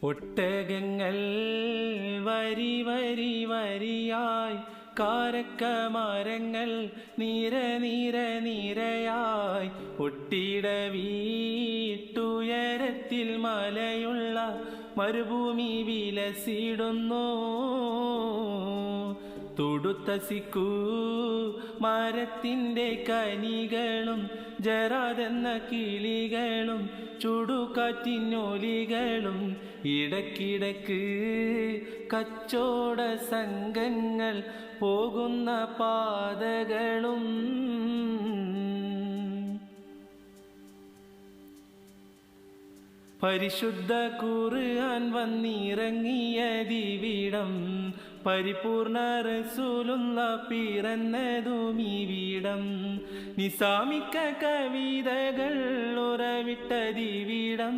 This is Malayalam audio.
ഒട്ടകങ്ങൾ വരി വരി വരിയായി, കാരക്കമരങ്ങൾ നിര നിര നിരയായി, ഒട്ടിട വീട്ടുയരത്തിൽ മലയുള്ള മരുഭൂമി വിലസിടുന്നു. തുടുത്ത സിക്കൂ മരത്തിൻ്റെ കനികളും ജറാതെന്ന കിളികളും ചുടുകാറ്റിനൊലികളും ഇടക്കിടക്ക് കച്ചോട സംഘങ്ങൾ പോകുന്ന പാതകളും പരിശുദ്ധ ഖുർആൻ വന്നിറങ്ങിയതിവിടം, പരിപൂർണ റസൂലുള്ള പിറന്നതുമിവിടം, നിസാമിക്ക കവിതകൾ ഉറവിട്ടതിവിടം,